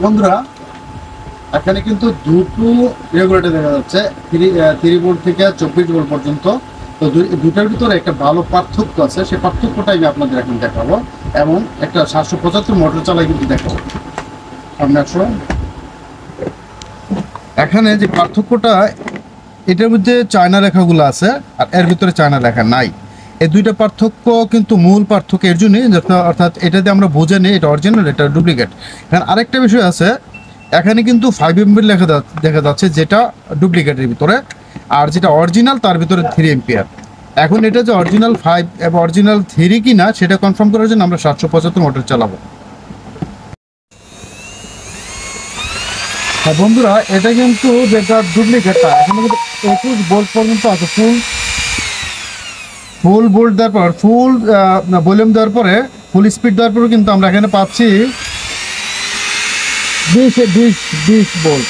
বন্ধুরা, এখানে কিন্তু দুটো রেগুলেটর দেখা যাচ্ছে, 3 ভোল্ট থেকে 24 ভোল্ট পর্যন্ত। তো দুটার ভিতরে একটা ভালো পার্থক্য আছে, সেই পার্থক্যটাই আমি আপনাদের এখন দেখাবো এবং একটা 775 মোটর চালাই কিন্তু দেখাবো। সামনে আসো। এখানে যে পার্থক্যটা, এটার মধ্যে চায়না লেখাগুলো আছে আর এর ভিতরে চায়না লেখা নাই। এই দুইটা পার্থক্য কিন্তু মূল পার্থক্য এর জন্যই, অর্থাৎ এটাতে আমরা বুঝে নিই এটা অরিজিনাল, এটা ডুপ্লিকেট। এখানে আরেকটা বিষয় আছে, এখানে কিন্তু 5 এম্পিয়ার লেখা দেখা যাচ্ছে, যেটা ডুপ্লিকেটের ভিতরে, আর যেটা অরিজিনাল তার ভিতরে 3 এম্পিয়ার। এখন এটা যে অরিজিনাল 5 এবং অরিজিনাল 3 কিনা সেটা কনফার্ম করার জন্য আমরা 775 মোটর চালাবো। হ্যাঁ বন্ধুরা, এটা কিন্তু যেটা ডুপ্লিকেটটা, এখানে কিন্তু 21 ভোল্ট পর্যন্ত আছে। ফুল ভোল্ট দেওয়ার পর, ফুল ভলিউম দেওয়ার পরে, ফুল স্পিড দেওয়ার পরে কিন্তু আমরা এখানে পাচ্ছি 20 ভোল্ট।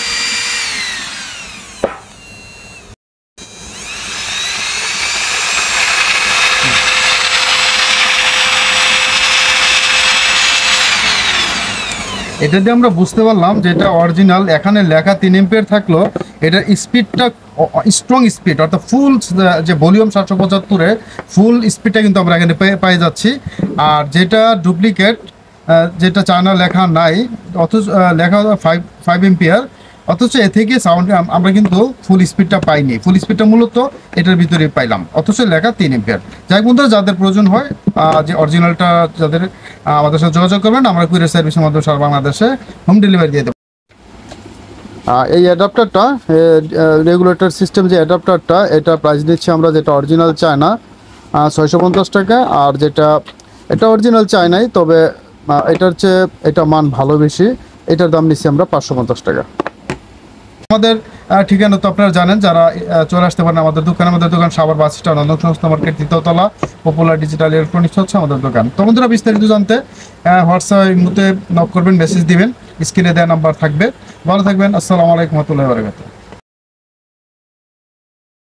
এটা দিয়ে আমরা বুঝতে পারলাম যে এটা অরিজিনাল। এখানে লেখা 3 এম্পিয়ার থাকলো, এটার স্পিডটা স্ট্রং স্পিড, অর্থাৎ ফুল যে ভলিউম 775-এ ফুল স্পিডটা কিন্তু আমরা এখানে পেয়ে যাচ্ছি। আর যেটা ডুপ্লিকেট, যেটা চায়না লেখা নাই, অথচ লেখা 5 এম্পিয়ার, অথচ এ থেকে সাউন্ড আমরা কিন্তু ফুল স্পিডটা পাইনি। ফুল স্পিডটা মূলত এটার ভিতরে পাইলাম, অথচ লেখা 3 এম্পিয়ার। যাই বন্ধুরা, যাদের প্রয়োজন হয় যে অরিজিনালটা, যাদের আমাদের সাথে যোগাযোগ করবেন, আমরা কুরিয়ার সার্ভিসের মাধ্যমে সারা বাংলাদেশে হোম ডেলিভারি দিয়ে দেবো। এই অ্যাডাপ্টারটা, রেগুলেটর সিস্টেম যে অ্যাডাপ্টারটা, এটা প্রাইস দিচ্ছি আমরা, যেটা অরিজিনাল চায়না 650 টাকা, আর যেটা এটা অরিজিনাল চায়নাই, তবে এটার চেয়ে এটা মান ভালো বেশি, এটার দাম নিচ্ছি আমরা 550 টাকা। আমাদের ঠিকানা তো আপনারা জানেন, যারা চলে আসতে পারেন আমাদের দোকানে। আমাদের দোকান সাভার বাস স্ট্যান্ড, নন্দন সংস্থা মার্কেট, 3য় তলা, পপুলার ডিজিটাল ইলেকট্রনিক্স হচ্ছে আমাদের দোকান। তো বন্ধুরা, বিস্তারিত জানতে হোয়াটসঅ্যাপ মুহূর্তে নক করবেন, মেসেজ দিবেন, স্ক্রিনে দেওয়া নাম্বার থাকবে। ভালো থাকবেন। আসসালামু আলাইকুম ওয়া রাহমাতুল্লাহি ওয়া বারাকাতুহু।